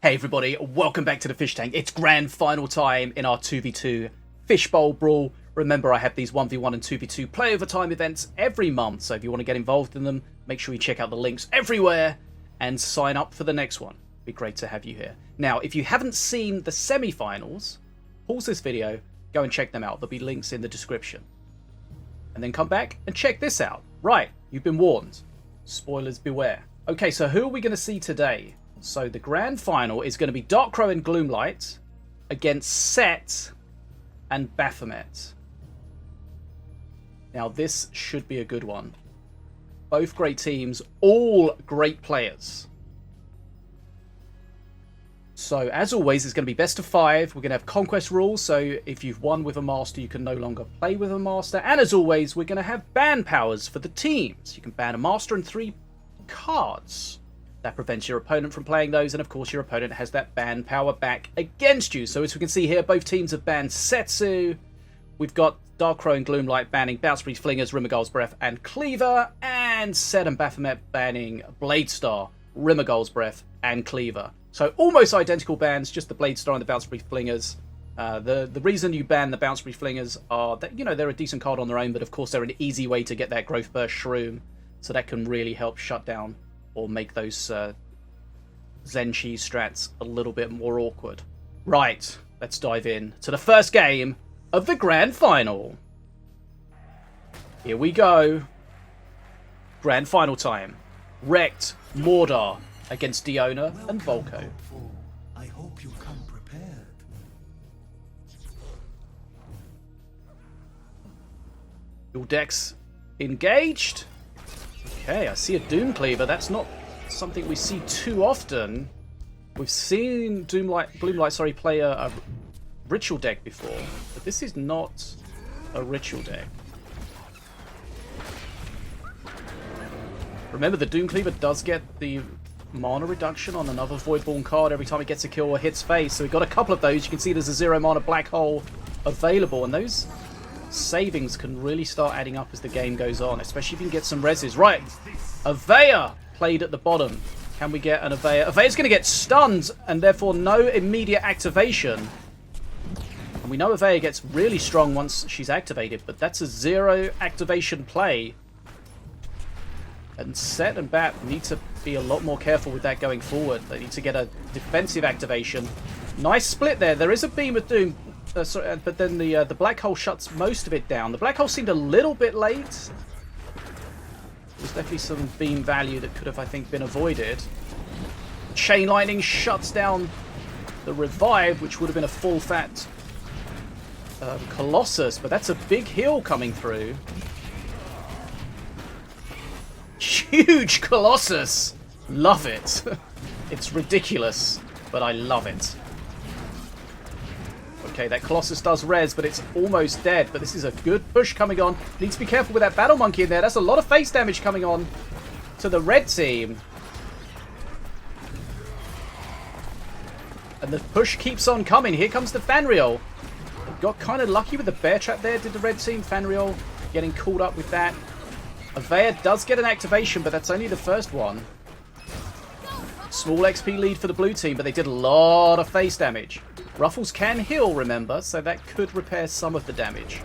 Hey everybody, welcome back to the Fish Tank. It's grand final time in our 2v2 Fishbowl Brawl. Remember, I have these 1v1 and 2v2 play overtime events every month, so if you want to get involved in them, make sure you check out the links everywhere and sign up for the next one. It'd be great to have you here. Now, if you haven't seen the semi-finals, pause this video, go and check them out. There'll be links in the description. And then come back and check this out. Right, you've been warned. Spoilers beware. Okay, so who are we going to see today? So the grand final is going to be Darkcrow and Gloom against SeT and BapHomeT. Now this should be a good one. Both great teams, all great players. So as always, it's going to be best of 5. We're going to have conquest rules, so if you've won with a master, you can no longer play with a master. And as always, we're going to have ban powers for the teams. You can ban a master and 3 cards. That prevents your opponent from playing those, and of course your opponent has that ban power back against you. So as we can see here, both teams have banned Setsu. We've got Darkcrow and Gloomlight banning Bounce Breeze, Flingers, Rimmergold's Breath, and Cleaver, and SeT and BapHomeT banning Bladestar, Rimmergold's Breath, and Cleaver. So almost identical bans, just the Bladestar and the Bounce Breeze Flingers. The reason you ban the Bounce Breeze Flingers are that, you know, they're a decent card on their own, but of course they're an easy way to get that Growth Burst Shroom, so that can really help shut down or make those Zen Cheese strats a little bit more awkward. Right, let's dive in to the first game of the grand final. Here we go. Grand final time. Wrecked Mordar against Diona and Volko. I hope you come prepared. Your decks engaged. Okay, I see a Doom Cleaver. That's not something we see too often. We've seen Gloomlight play a ritual deck before, but this is not a ritual deck. Remember, the Doom Cleaver does get the mana reduction on another Voidborn card every time it gets a kill or hits face, so we've got a couple of those. You can see there's a 0 mana black hole available, and those savings can really start adding up as the game goes on, especially if you can get some reses. Right, Avea played at the bottom. Can we get an Avea? Avea's going to get stunned and therefore no immediate activation. And we know Avea gets really strong once she's activated, but that's a 0 activation play. And SeT and Bap need to be a lot more careful with that going forward. They need to get a defensive activation. Nice split there. There is a Beam of Doom. But then the black hole shuts most of it down. The black hole seemed a little bit late. There's definitely some beam value that could have, I think, been avoided. Chain Lightning shuts down the revive, which would have been a full fat Colossus, but that's a big heal coming through. Huge Colossus! Love it. It's ridiculous, but I love it. Okay, that Colossus does res, but it's almost dead. But this is a good push coming on. Need to be careful with that Battle Monkey in there. That's a lot of face damage coming on to the red team. And the push keeps on coming. Here comes the Fanriel. Got kind of lucky with the bear trap there, did the red team. Fanriel getting caught up with that. Avea does get an activation, but that's only the first one. Small XP lead for the blue team, but they did a lot of face damage. Ruffles can heal, remember, so that could repair some of the damage.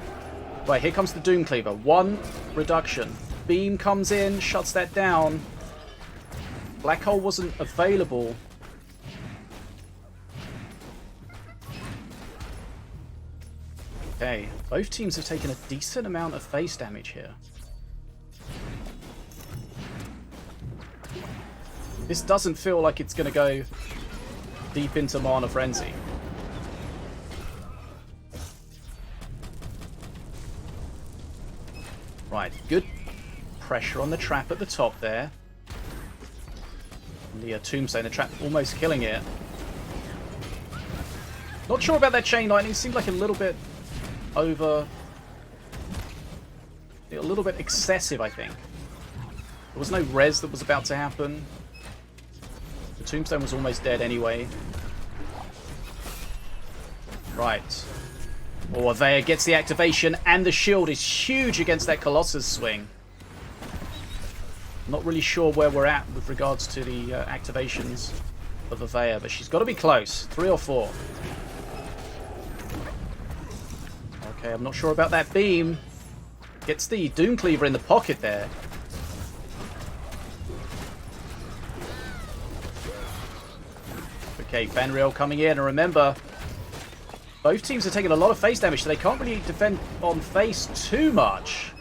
Right, here comes the Doom Cleaver. 1 reduction. Beam comes in, shuts that down. Black Hole wasn't available. Okay, both teams have taken a decent amount of face damage here. This doesn't feel like it's going to go deep into Mana Frenzy. Right, good pressure on the trap at the top there. And the Tombstone, the trap almost killing it. Not sure about that Chain Lightning, seemed like a little bit over... a little bit excessive, I think. There was no res that was about to happen. The Tombstone was almost dead anyway. Right. Oh, Avea gets the activation, and the shield is huge against that Colossus swing. Not really sure where we're at with regards to the activations. of Avea, but she's got to be close. 3 or 4. Okay, I'm not sure about that beam. Gets the Doom Cleaver in the pocket there. Okay, Fanriel coming in, and remember, both teams are taking a lot of face damage, so they can't really defend on face too much.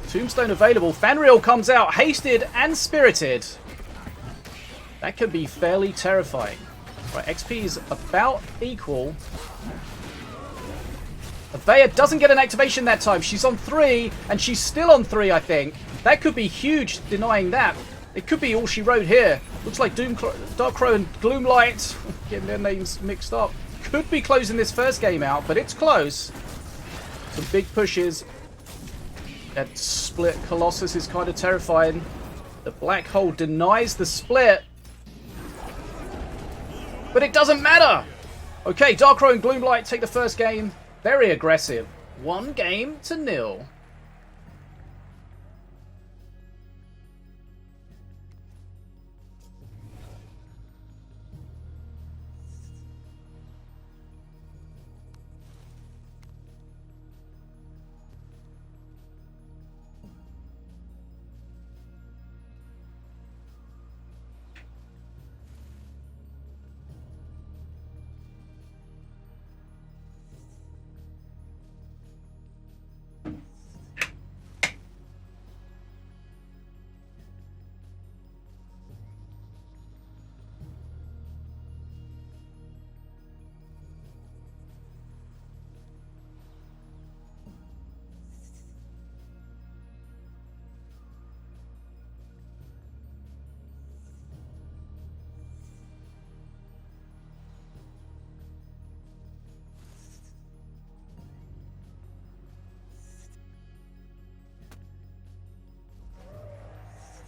Tombstone available. Fanriel comes out, hasted and spirited. That could be fairly terrifying. Right, XP is about equal. Avea doesn't get an activation that time. She's on 3, and she's still on 3, I think. That could be huge, denying that. It could be all she wrote here. Looks like Darkrow and Gloomlight, getting their names mixed up, could be closing this first game out, but it's close. Some big pushes. That split Colossus is kind of terrifying. The black hole denies the split. But it doesn't matter! Okay, Darkrow and Gloomlight take the first game. Very aggressive. 1-0.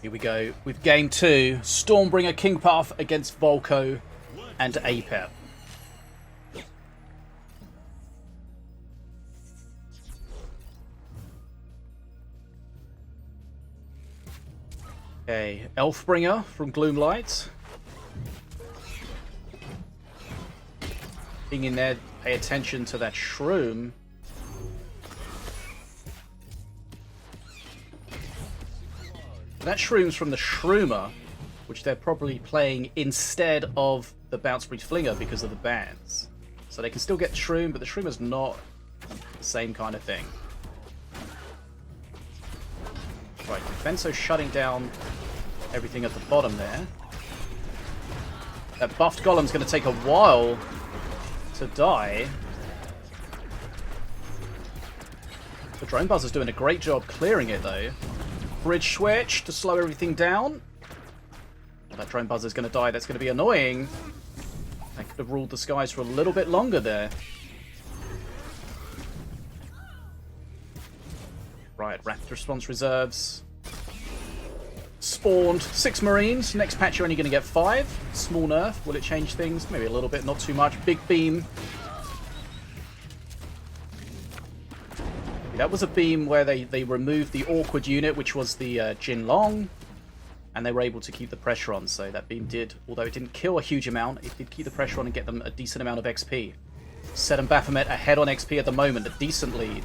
Here we go with game 2. Stormbringer Kingpath against Volko and Apep. Okay, Elfbringer from Gloomlight. Being in there, pay attention to that shroom. That shroom's from the Shroomer, which they're probably playing instead of the Bounce Breach Flinger because of the bans. So they can still get Shroom, but the Shroomer's not the same kind of thing. Right, Defenso shutting down everything at the bottom there. That buffed Golem's going to take a while to die. The Drone Buzzer's doing a great job clearing it though. Bridge switch to slow everything down. Well, that Drone Buzzer's going to die. That's going to be annoying. They could have ruled the skies for a little bit longer there. Right, Rapid Response Reserves. Spawned 6 Marines. Next patch you're only going to get 5. Small nerf. Will it change things? Maybe a little bit, not too much. Big beam. That was a beam where they removed the awkward unit, which was the Jin Long, and they were able to keep the pressure on. So that beam did, although it didn't kill a huge amount, it did keep the pressure on and get them a decent amount of XP. SeT and BapHomeT ahead on XP at the moment, a decent lead.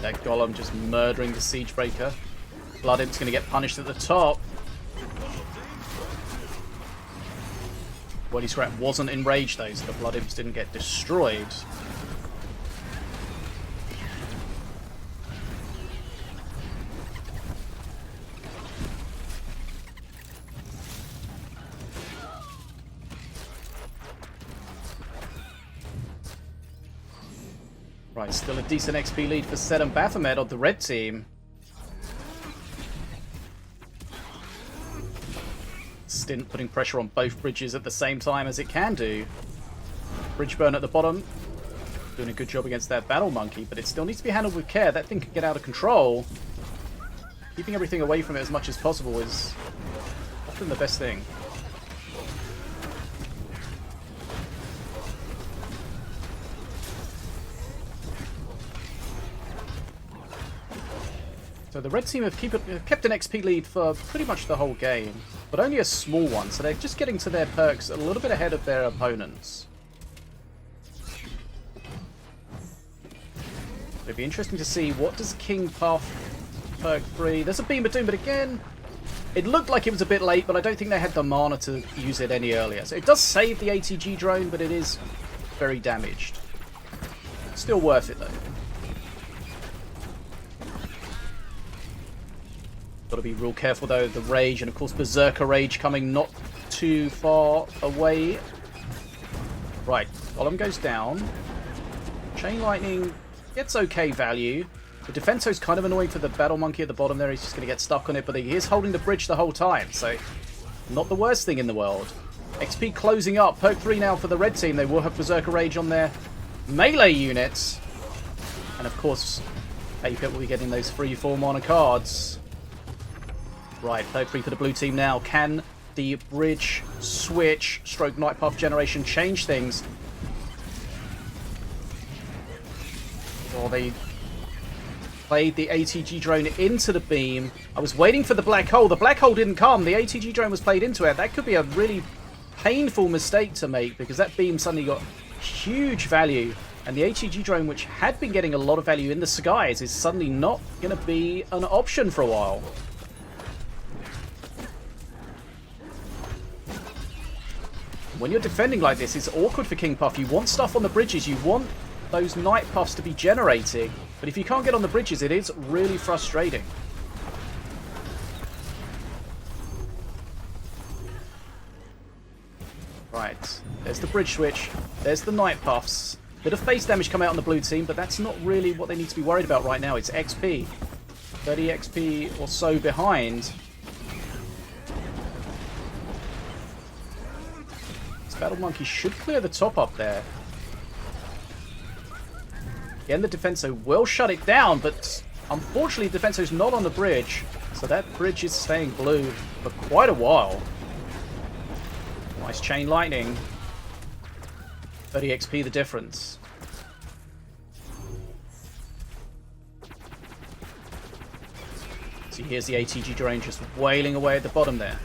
That Golem just murdering the Siegebreaker. Blood Imp's going to get punished at the top. Body Scrap wasn't enraged though, so the Blood Imps didn't get destroyed. Right, still a decent XP lead for SeT and BapHomeT on the red team. stint putting pressure on both bridges at the same time as it can do. Bridge burn at the bottom. Doing a good job against that Battle Monkey, but it still needs to be handled with care. That thing could get out of control. Keeping everything away from it as much as possible is often the best thing. So the red team have kept an XP lead for pretty much the whole game, but only a small one, so they're just getting to their perks a little bit ahead of their opponents. It'd be interesting to see, what does King Puff perk 3? There's a Beam of Doom, but again, it looked like it was a bit late, but I don't think they had the mana to use it any earlier. So it does save the ATG drone, but it is very damaged. Still worth it though. Got to be real careful though, the Rage, and of course Berserker Rage coming not too far away. Right, Golem goes down. Chain Lightning gets okay value. The Defenso's kind of annoying for the Battle Monkey at the bottom there. He's just going to get stuck on it, but he is holding the bridge the whole time, so not the worst thing in the world. XP closing up. Perk 3 now for the red team. They will have Berserker Rage on their melee units. And of course, Apit will be getting those free 4 mana cards. Right, perk 3 for the blue team now. Can the bridge switch stroke Night Path generation change things? Or they played the ATG drone into the beam. I was waiting for the black hole. The black hole didn't come. The ATG drone was played into it. That could be a really painful mistake to make, because that beam suddenly got huge value. And the ATG drone, which had been getting a lot of value in the skies, is suddenly not going to be an option for a while. When you're defending like this, it's awkward for King Puff. You want stuff on the bridges. You want those Night Puffs to be generating. But if you can't get on the bridges, it is really frustrating. Right. There's the bridge switch. There's the Night Puffs. Bit of face damage come out on the blue team, but that's not really what they need to be worried about right now. It's XP. 30 XP or so behind. Battle Monkey should clear the top up there. Again, the Defenso will shut it down, but unfortunately the Defenso's not on the bridge, so that bridge is staying blue for quite a while. Nice Chain Lightning. 30 XP the difference. See, here's the ATG drone just wailing away at the bottom there.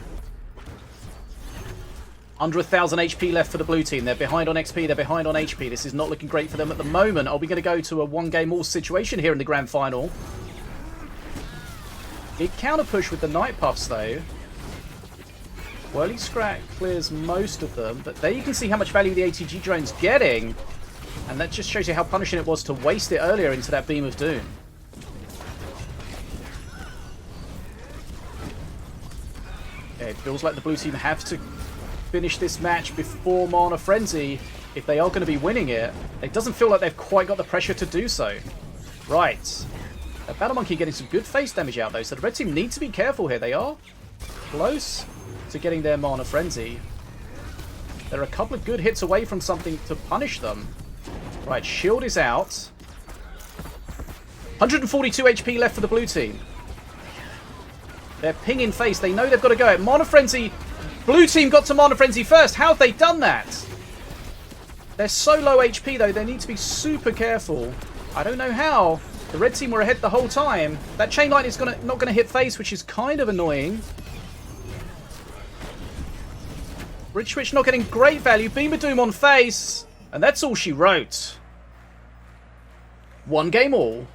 Under 1,000 HP left for the blue team. They're behind on XP. They're behind on HP. This is not looking great for them at the moment. Are we going to go to a one-game-all situation here in the grand final? Big counter push with the Night Puffs, though. Whirling Scrat clears most of them, but there you can see how much value the ATG drone's getting. And that just shows you how punishing it was to waste it earlier into that Beam of Doom. Yeah, it feels like the blue team have to finish this match before Mana Frenzy if they are going to be winning it. It doesn't feel like they've quite got the pressure to do so. Right. That Battle Monkey getting some good face damage out though, so the red team need to be careful here. They are close to getting their Mana Frenzy. They're a couple of good hits away from something to punish them. Right, shield is out. 142 HP left for the blue team. They're pinging face. They know they've got to go. Mana Frenzy. Blue team got to Mana Frenzy first. How have they done that? They're so low HP though. They need to be super careful. I don't know how. The red team were ahead the whole time. That Chain Lightning is not going to hit face, which is kind of annoying. Bridge switch not getting great value. Beam of Doom on face. And that's all she wrote. One game all.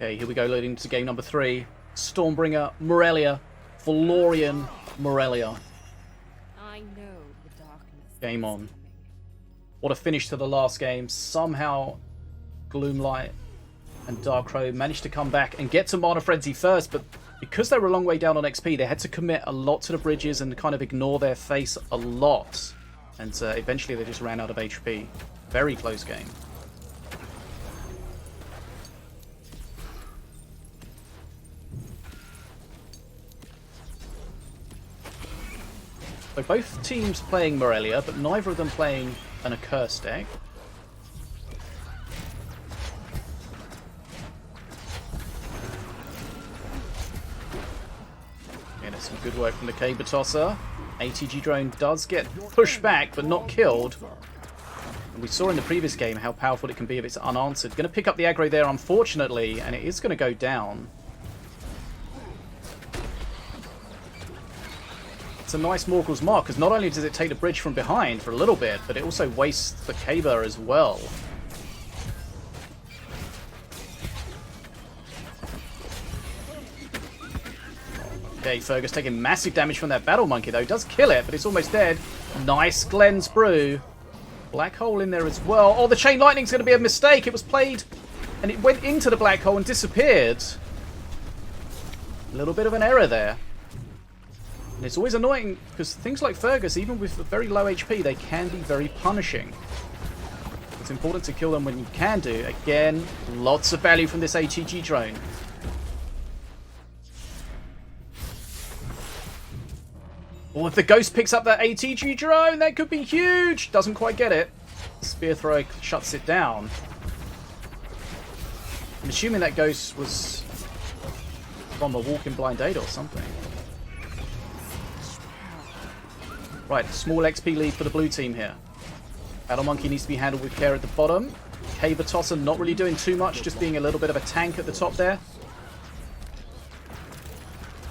Okay, here we go, loading to game number 3. Stormbringer, Morelia, Valorian, Morelia. I know the darkness. Game on. What a finish to the last game. Somehow, Gloomlight and Darkrow managed to come back and get to Mana Frenzy first, but because they were a long way down on XP, they had to commit a lot to the bridges and kind of ignore their face a lot. And eventually they just ran out of HP. Very close game. So both teams playing Morelia, but neither of them playing an Accursed deck. Yeah, that's some good work from the Caber Tosser. ATG drone does get pushed back, but not killed. And we saw in the previous game how powerful it can be if it's unanswered. Going to pick up the aggro there, unfortunately, and it is going to go down. It's a nice Morgul's Mark, because not only does it take the bridge from behind for a little bit, but it also wastes the Caber as well. Okay, Fergus taking massive damage from that Battle Monkey, though. Does kill it, but it's almost dead. Nice Glenn's Brew. Black Hole in there as well. Oh, the Chain Lightning's going to be a mistake. It was played, and it went into the Black Hole and disappeared. A little bit of an error there. And it's always annoying, because things like Fergus, even with very low HP, they can be very punishing. It's important to kill them when you can do. Again, lots of value from this ATG drone. Or if the Ghost picks up that ATG drone, that could be huge! Doesn't quite get it. Spear Throw shuts it down. I'm assuming that Ghost was from a Walking Blind 8 or something. Right, small XP lead for the blue team here. Battle Monkey needs to be handled with care at the bottom. Caber Tosser not really doing too much, just being a little bit of a tank at the top there.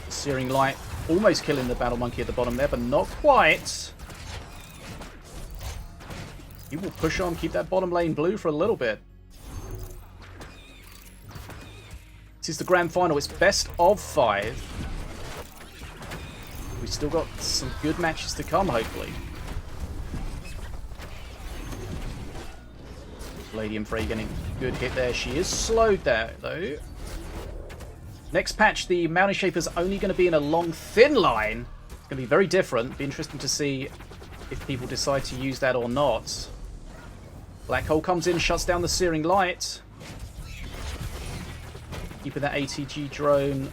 Searing Light almost killing the Battle Monkey at the bottom there, but not quite. He will push on, keep that bottom lane blue for a little bit. This is the grand final. It's best of 5. We've still got some good matches to come, hopefully. Palladium Frey getting a good hit there. She is slowed there, though. Next patch, the Mountain Shaper's only going to be in a long, thin line. It's going to be very different. Be interesting to see if people decide to use that or not. Black Hole comes in, shuts down the Searing Light. Keeping that ATG drone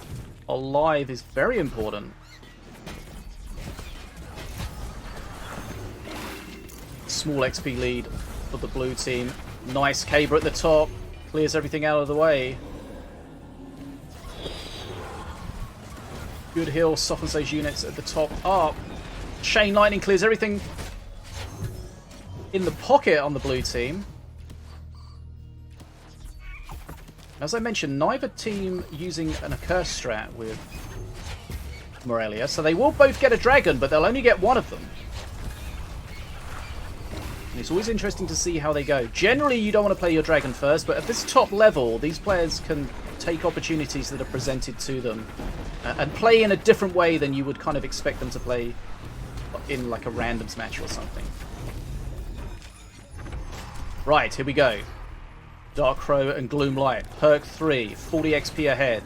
alive is very important. Small XP lead for the blue team. Nice Caber at the top. Clears everything out of the way. Good heal, softens those units at the top up. Chain Lightning clears everything in the pocket on the blue team. As I mentioned, neither team using an Accursed strat with Morelia, so they will both get a dragon, but they'll only get one of them. And it's always interesting to see how they go. Generally, you don't want to play your dragon first, but at this top level, these players can take opportunities that are presented to them and play in a different way than you would kind of expect them to play in like a randoms match or something. Right, here we go. Darkrow and Gloomlight. Perk 3, 40 XP ahead.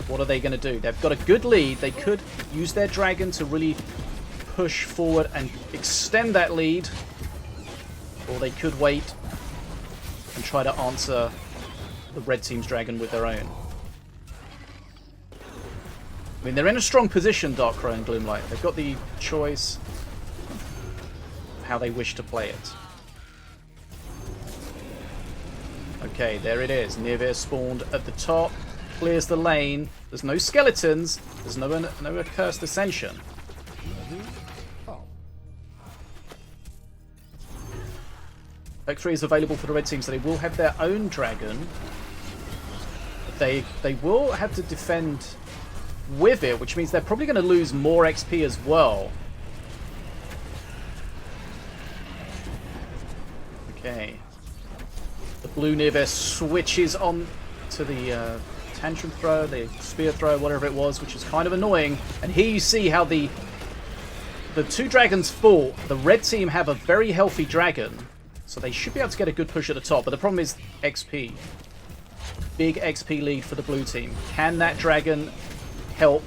What are they going to do? They've got a good lead. They could use their dragon to really push forward and extend that lead. Or they could wait and try to answer the red team's dragon with their own. I mean, they're in a strong position, Darkrow and Gloomlight. They've got the choice of how they wish to play it. Okay, there it is. Nivir spawned at the top. Clears the lane. There's no skeletons. There's no Accursed Ascension. Perk 3 is available for the red team, so they will have their own dragon. They will have to defend with it, which means they're probably going to lose more XP as well. Okay. The blue Nivir switches on to the tantrum throw, the spear throw, whatever it was, which is kind of annoying. And here you see how the two dragons fall. The red team have a very healthy dragon, so they should be able to get a good push at the top. But the problem is XP. Big XP lead for the blue team. Can that dragon help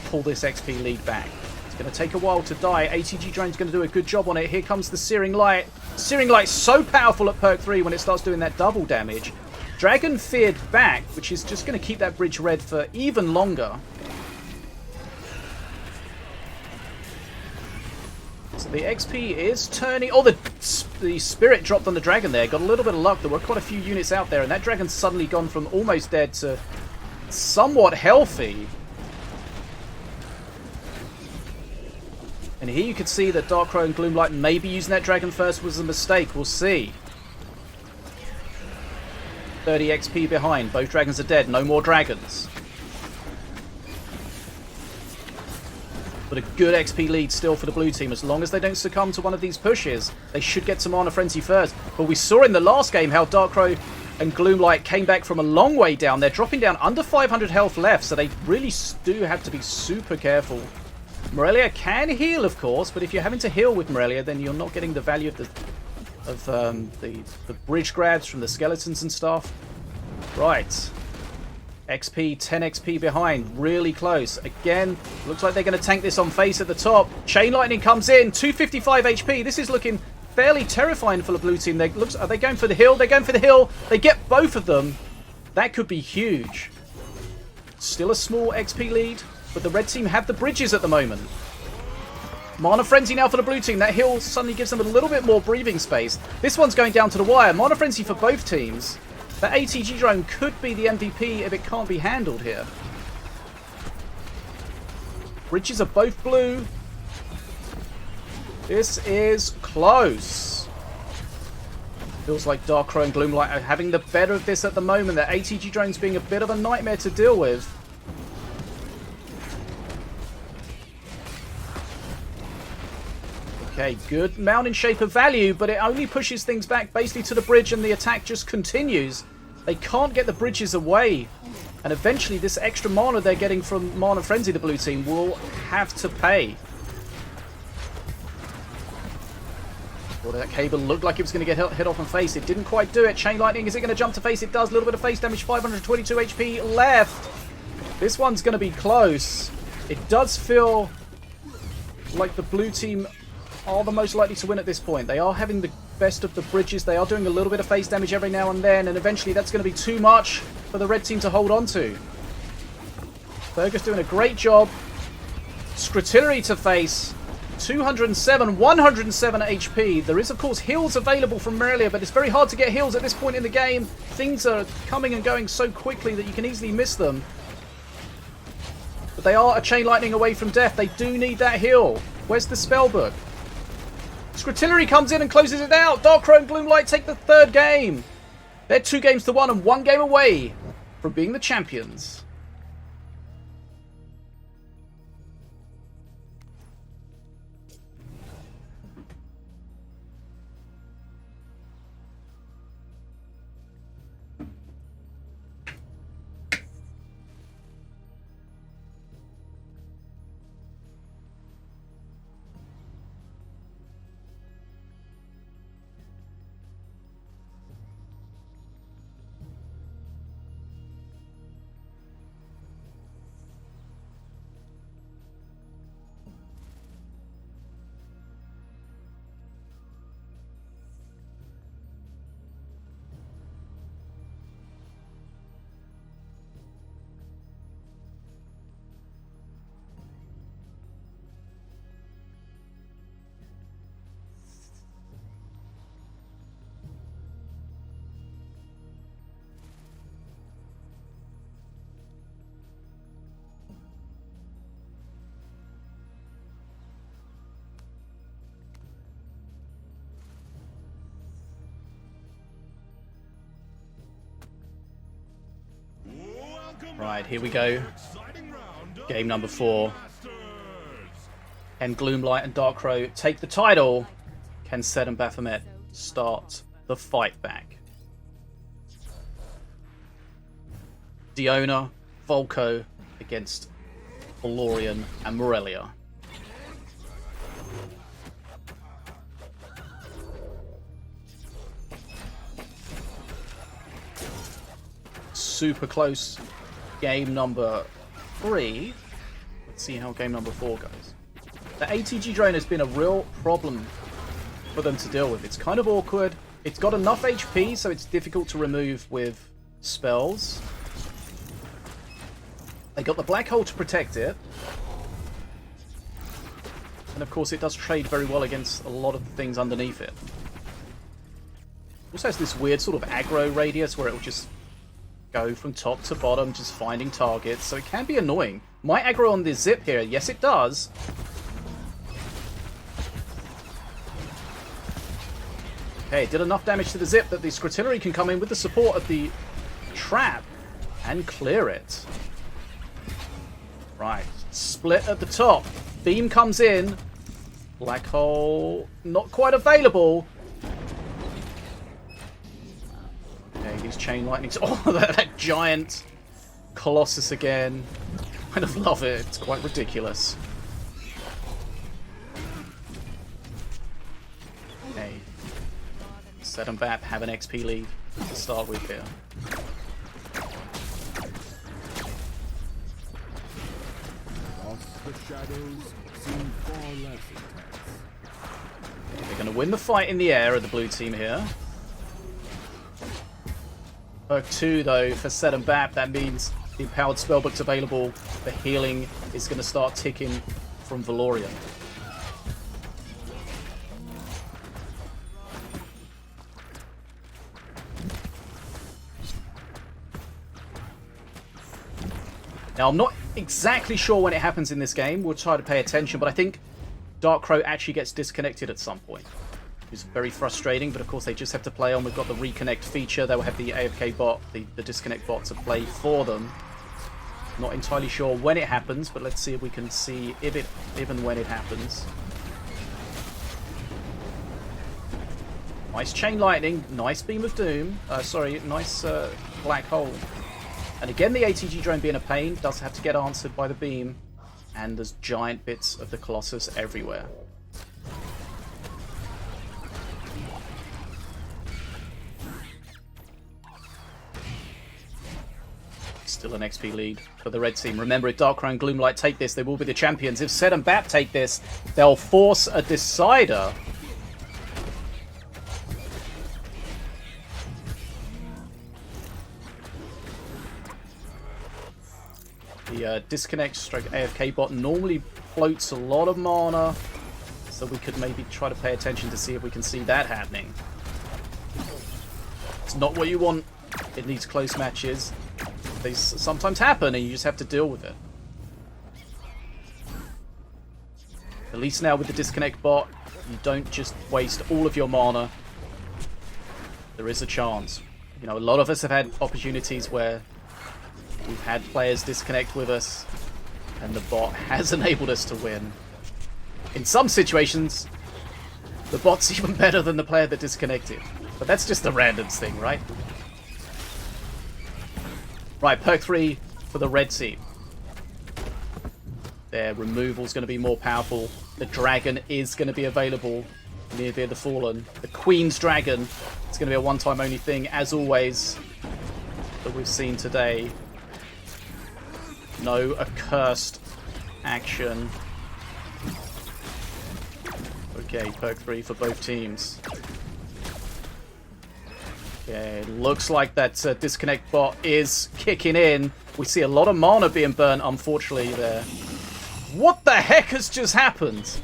pull this XP lead back? It's going to take a while to die. ATG Drone's going to do a good job on it. Here comes the Searing Light. Searing Light's so powerful at perk 3 when it starts doing that double damage. Dragon feared back, which is just going to keep that bridge red for even longer. So the XP is turning... Oh, the spirit dropped on the dragon there. Got a little bit of luck. There were quite a few units out there, and that dragon's suddenly gone from almost dead to somewhat healthy. And here you can see that Darkrow and Gloomlight maybe using that dragon first was a mistake. We'll see. 30 XP behind. Both dragons are dead. No more dragons. But a good XP lead still for the blue team. As long as they don't succumb to one of these pushes, they should get to Mana Frenzy first. But we saw in the last game how Darkrow and Gloomlight came back from a long way down. They're dropping down under 500 health left, so they really do have to be super careful. Morelia can heal, of course, but if you're having to heal with Morelia, then you're not getting the value of the bridge grabs from the skeletons and stuff. Right. XP, 10 XP behind, really close. Again, looks like they're going to tank this on face at the top. Chain Lightning comes in, 255 HP. This is looking fairly terrifying for the blue team. Are they going for the hill? They're going for the hill. They get both of them. That could be huge. Still a small XP lead, but the red team have the bridges at the moment. Mana Frenzy now for the blue team. That hill suddenly gives them a little bit more breathing space. This one's going down to the wire. Mana Frenzy for both teams. That ATG drone could be the MVP if it can't be handled here. Bridges are both blue. This is close. Feels like Darkrow and Gloomlight are having the better of this at the moment. That ATG drone's being a bit of a nightmare to deal with. Okay, good mountain shape of value, but it only pushes things back basically to the bridge and the attack just continues. They can't get the bridges away. And eventually this extra mana they're getting from Mana Frenzy, the blue team, will have to pay. Well, that cable looked like it was going to get hit off on face. It didn't quite do it. Chain Lightning, is it going to jump to face? It does. A little bit of face damage, 522 HP left. This one's going to be close. It does feel like the blue team are the most likely to win at this point. They are having the best of the bridges. They are doing a little bit of face damage every now and then, and eventually that's going to be too much for the red team to hold on to. Fergus doing a great job. Scrutillery to face. 207, 107 HP. There is, of course, heals available from Morelia, but it's very hard to get heals at this point in the game. Things are coming and going so quickly that you can easily miss them. But they are a Chain Lightning away from death. They do need that heal. Where's the spellbook? Scrutillery comes in and closes it out. Darkrow and Gloomlight take the third game. They're 2 games to 1 and 1 game away from being the champions. Right, here we go. Game number 4. Can Gloomlight and Darkrow take the title? Can SeT and BapHomeT start the fight back? Diona, Volko against Valorian and Morelia. Super close game number 3. Let's see how game number 4 goes. The ATG drone has been a real problem for them to deal with. It's kind of awkward. It's got enough HP, so it's difficult to remove with spells. They got the black hole to protect it. And of course it does trade very well against a lot of the things underneath it. It also has this weird sort of aggro radius where it will just go from top to bottom, just finding targets, so it can be annoying. Might aggro on this zip here. Yes, it does. Okay, it did enough damage to the zip that the Scrotillery can come in with the support of the trap and clear it. Right, split at the top. Beam comes in. Black hole not quite available. Okay, these chain lightnings. Oh, that giant Colossus again. Kind of love it. It's quite ridiculous. Okay. SeT and Bap have an XP lead to start with here. The shadows seem far less intense. They're going to win the fight in the air of the blue team here. Perk 2 though for SeT and Bap, that means the empowered spellbook's available. The healing is going to start ticking from Valorian. Now, I'm not exactly sure when it happens in this game. We'll try to pay attention, but I think Dark Crow actually gets disconnected at some point. It's very frustrating, but of course they just have to play on. We've got the reconnect feature. They will have the AFK bot, the disconnect bot to play for them. Not entirely sure when it happens, but let's see if we can see if and when it happens. Nice chain lightning, nice beam of doom. Nice black hole. And again, the ATG drone being a pain does have to get answered by the beam. And there's giant bits of the Colossus everywhere. Still an XP lead for the red team. Remember, if Dark Crow and Gloomlight take this, they will be the champions. If SeT and Bap take this, they'll force a decider. The disconnect stroke AFK bot normally floats a lot of mana, so we could maybe try to pay attention to see if we can see that happening. It's not what you want. It needs close matches. They sometimes happen and you just have to deal with it. At least now with the disconnect bot, you don't just waste all of your mana. There is a chance. You know, a lot of us have had opportunities where we've had players disconnect with us, and the bot has enabled us to win. In some situations, the bot's even better than the player that disconnected. But that's just a randoms thing, right? Right, perk 3 for the red team. Their removal's going to be more powerful. The dragon is going to be available near the Fallen. The Queen's Dragon. It's going to be a one-time only thing, as always, that we've seen today. No accursed action. Okay, perk 3 for both teams. Okay, looks like that disconnect bot is kicking in. We see a lot of mana being burnt, unfortunately, there. What the heck has just happened?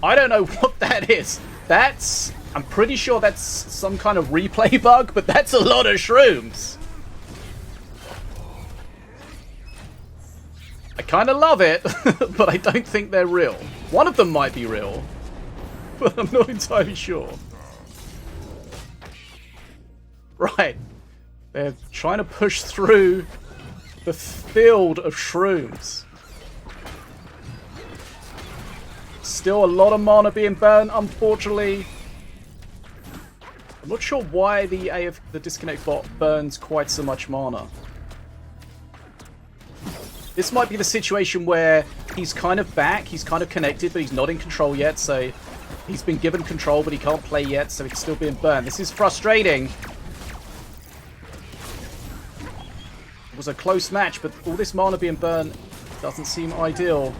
I don't know what that is. I'm pretty sure that's some kind of replay bug, but that's a lot of shrooms. I kind of love it, but I don't think they're real. One of them might be real, but I'm not entirely sure. Right. They're trying to push through the field of shrooms. Still a lot of mana being burned, unfortunately. I'm not sure why the disconnect bot burns quite so much mana. This might be the situation where he's kind of back, he's kind of connected, but he's not in control yet, so he's been given control, but he can't play yet, so it's still being burned. This is frustrating. It was a close match, but all this mana being burned doesn't seem ideal.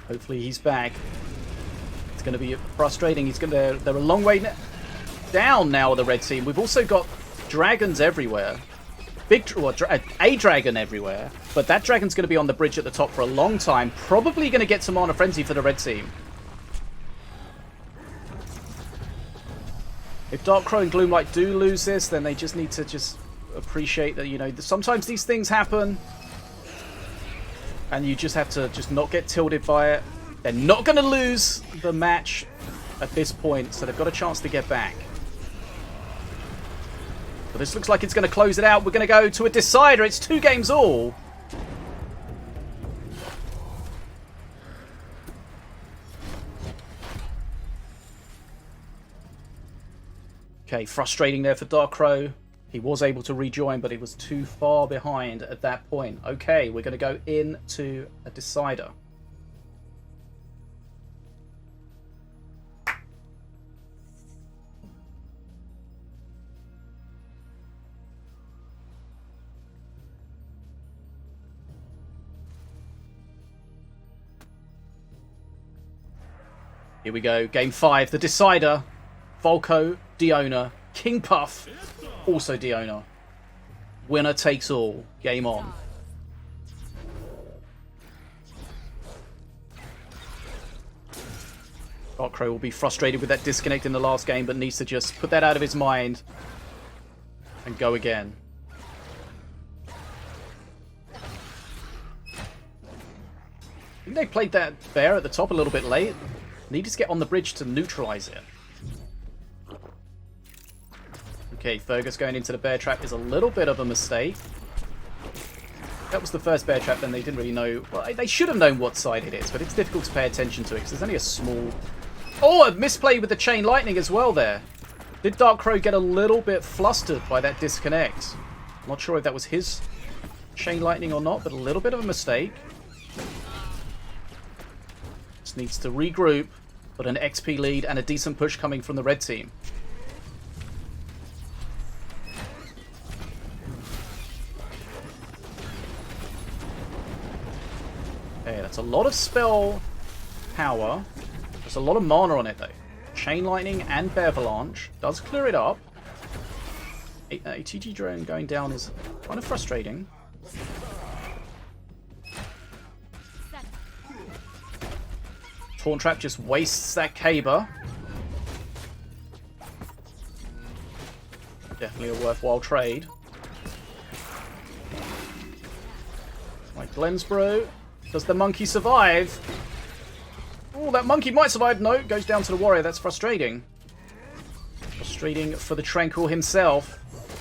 Hopefully he's back. It's going to be frustrating. They're a long way down now, the red team. We've also got dragons everywhere. A dragon everywhere. But that dragon's going to be on the bridge at the top for a long time. Probably going to get some Mana Frenzy for the red team. If Darkcrow and Gloomlight do lose this, then they just need to just appreciate that, you know, sometimes these things happen. And you just have to just not get tilted by it. They're not going to lose the match at this point, so they've got a chance to get back. But this looks like it's going to close it out. We're going to go to a decider. It's 2 games all. Okay, frustrating there for Darkcrow. He was able to rejoin, but he was too far behind at that point. Okay, we're going to go into a decider. Here we go, game 5, the decider. Volko, Diona, King Puff, also Diona. Winner takes all. Game on. Darkcrow will be frustrated with that disconnect in the last game, but needs to just put that out of his mind and go again. I think they played that bear at the top a little bit late. Needed to get on the bridge to neutralize it. Okay, Fergus going into the bear trap is a little bit of a mistake. That was the first bear trap, then they didn't really know. Well, they should have known what side it is, but it's difficult to pay attention to it because there's only a small... Oh, a misplay with the chain lightning as well there. Did Darkcrow get a little bit flustered by that disconnect? I'm not sure if that was his chain lightning or not, but a little bit of a mistake. Just needs to regroup, but an XP lead and a decent push coming from the red team. Okay, that's a lot of spell power. There's a lot of mana on it though. Chain Lightning and Bearavalanche does clear it up. A TG drone going down is kind of frustrating. Taunt Trap just wastes that Caber. Definitely a worthwhile trade. Right, Glensbro. Does the monkey survive? Oh, that monkey might survive. No, goes down to the warrior. That's frustrating. Frustrating for the Tranquil himself.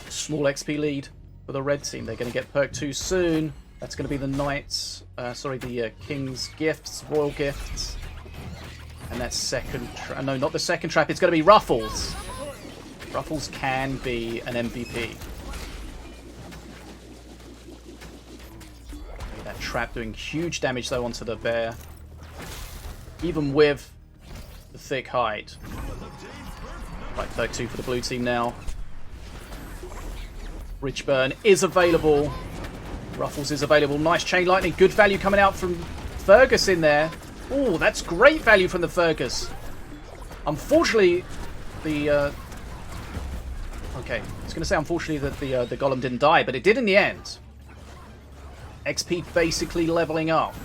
Small XP lead for the red team. They're going to get perked too soon. That's going to be the Knights. The King's Gifts, Royal Gifts. And that second... no, not the second trap. It's going to be Ruffles. Ruffles can be an MVP. That trap doing huge damage, though, onto the bear. Even with the thick hide. Right, perk 2 for the blue team now. Richburn is available. Ruffles is available. Nice Chain Lightning. Good value coming out from Fergus in there. Oh, that's great value from the Fergus. Unfortunately, the... okay, I was going to say unfortunately that the Golem didn't die, but it did in the end. XP basically leveling up.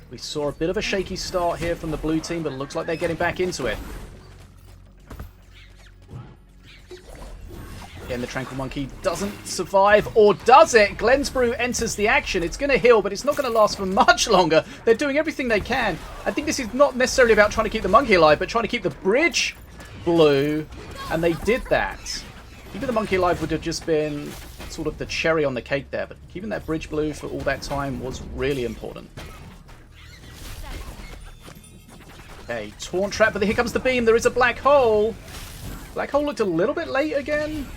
We saw a bit of a shaky start here from the blue team, but it looks like they're getting back into it. Again, the Tranquil Monkey doesn't survive, or does it? Glensbrew enters the action. It's going to heal, but it's not going to last for much longer. They're doing everything they can. I think this is not necessarily about trying to keep the monkey alive, but trying to keep the bridge blue, and they did that. Keeping the monkey alive would have just been sort of the cherry on the cake there, but keeping that bridge blue for all that time was really important. Okay, Taunt Trap, but here comes the beam. There is a black hole. Black Hole looked a little bit late again.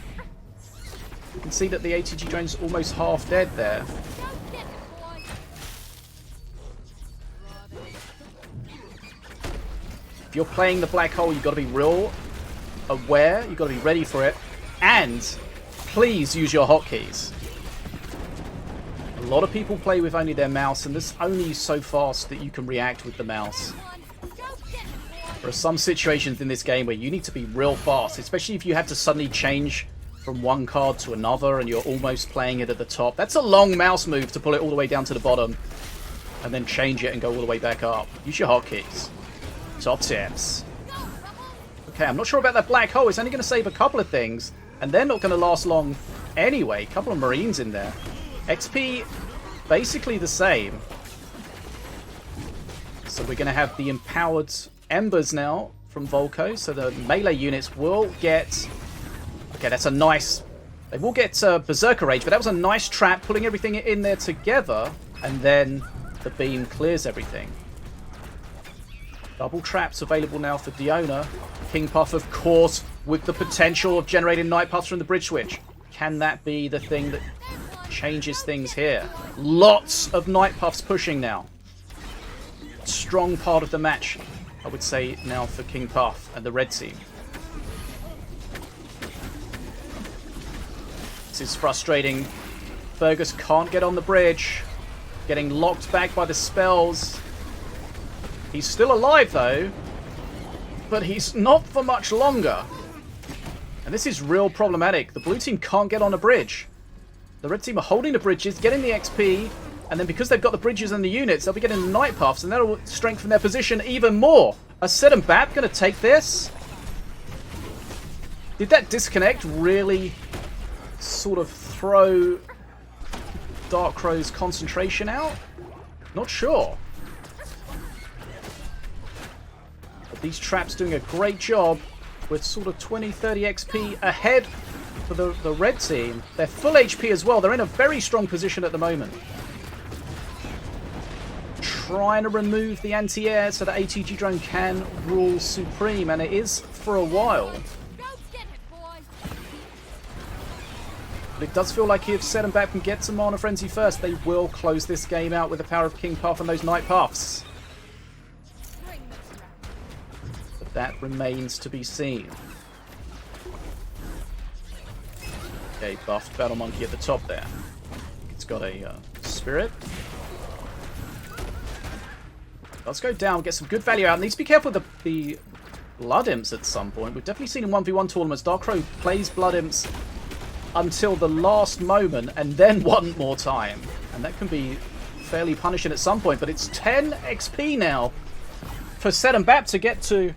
You can see that the ATG drone's almost half dead there. If you're playing the Black Hole, you've got to be real aware. You've got to be ready for it. And please use your hotkeys. A lot of people play with only their mouse, and there's only so fast that you can react with the mouse. There are some situations in this game where you need to be real fast, especially if you have to suddenly change from one card to another and you're almost playing it at the top. That's a long mouse move to pull it all the way down to the bottom and then change it and go all the way back up. Use your hotkeys. Top tips. Okay, I'm not sure about that Black Hole. It's only going to save a couple of things, and they're not going to last long anyway. A couple of Marines in there. XP, basically the same. So we're going to have the empowered Embers now from Volko. So the melee units will get... Okay, that's a nice... They will get Berserker Rage, but that was a nice trap, pulling everything in there together, and then the beam clears everything. Double traps available now for Diona. King Puff, of course, with the potential of generating Night Puffs from the bridge switch. Can that be the thing that changes things here? Lots of Night Puffs pushing now. Strong part of the match, I would say, now for King Puff and the red team. This is frustrating. Fergus can't get on the bridge. Getting locked back by the spells. He's still alive, though. But he's not for much longer. And this is real problematic. The blue team can't get on a bridge. The red team are holding the bridges, getting the XP, and then because they've got the bridges and the units, they'll be getting the Night Puffs, and that'll strengthen their position even more. Are SeT and Bap going to take this? Did that disconnect really sort of throw Dark Crow's concentration out? Not sure. But these traps doing a great job with sort of 20-30 XP ahead for the red team. They're full HP as well. They're in a very strong position at the moment. Trying to remove the anti-air so that ATG drone can rule supreme, and it is for a while. But it does feel like if SeT and Bap can get some Mana Frenzy first, they will close this game out with the power of King Puff and those Night Puffs. But that remains to be seen. Okay, buffed Battle Monkey at the top there. It's got a Spirit. Let's go down, get some good value out. Needs to be careful with the Blood Imps at some point. We've definitely seen in 1v1 tournaments, Dark Crow plays Blood Imps until the last moment and then one more time. And that can be fairly punishing at some point. But it's 10 XP now for SeT and Bap to get to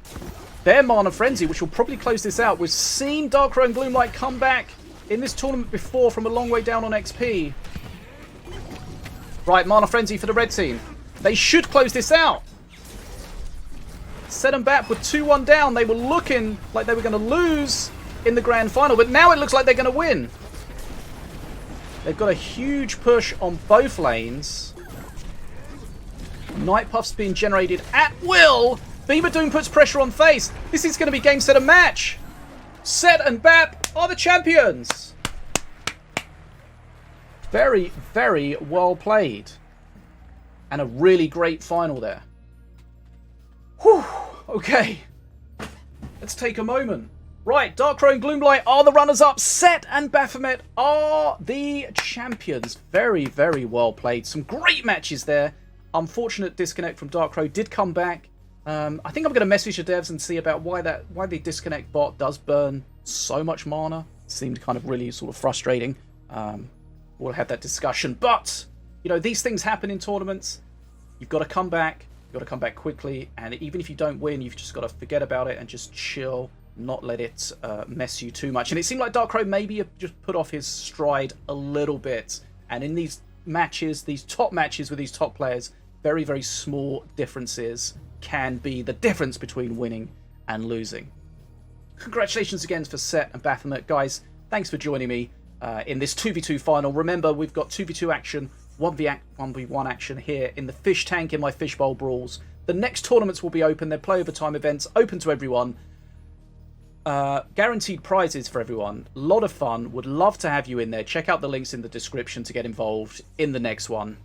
their Mana Frenzy, which will probably close this out. We've seen Dark Crow and Gloomlight come back in this tournament before from a long way down on XP. Right, Mana Frenzy for the red team. They should close this out. SeT and Bap were 2-1 down. They were looking like they were going to lose in the grand final, but now it looks like they're going to win. They've got a huge push on both lanes. Night Puffs being generated at will. Beamer Doom puts pressure on Face. This is going to be game, set, and match. SeT and Bap are the champions. Very, very well played. And a really great final there. Whew. Okay. Let's take a moment. Right, Dark Crow and Gloomlight are the runners-up. SeT and BapHomeT are the champions. Very, very well played. Some great matches there. Unfortunate disconnect from Dark Crow. Did come back. I think I'm going to message the devs and see about why the disconnect bot does burn so much mana. It seemed kind of really sort of frustrating. We'll have that discussion. But, you know, these things happen in tournaments. You've got to come back. You've got to come back quickly. And even if you don't win, you've just got to forget about it and just chill. Not let it mess you too much. And it seemed like Dark Crow maybe just put off his stride a little bit. And in these matches, these top matches with these top players, very, very small differences can be the difference between winning and losing. Congratulations again for SeT and BapHomeT. Guys, thanks for joining me in this 2v2 final. Remember, we've got 2v2 action, 1v1 action here in the fish tank in my Fishbowl Brawls. The next tournaments will be open. They're play overtime events, open to everyone. guaranteed prizes for everyone. A lot of fun. Would love to have you in there. Check out the links in the description to get involved in the next one.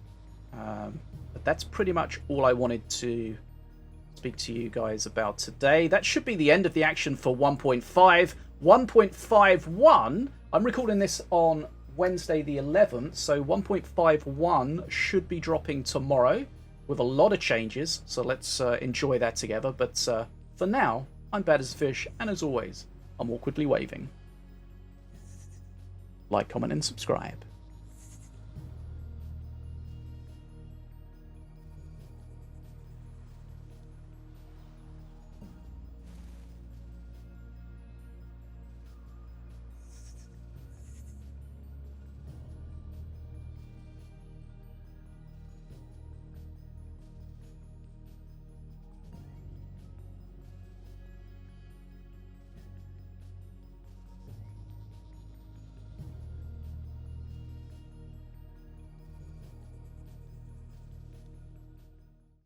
But that's pretty much all I wanted to speak to you guys about today. That should be the end of the action for 1.5. 1.51, I'm recording this on Wednesday the 11th, so 1.51 should be dropping tomorrow with a lot of changes, so let's enjoy that together. But for now, I'm bad as a fish, and as always, I'm awkwardly waving. Like, comment, and subscribe.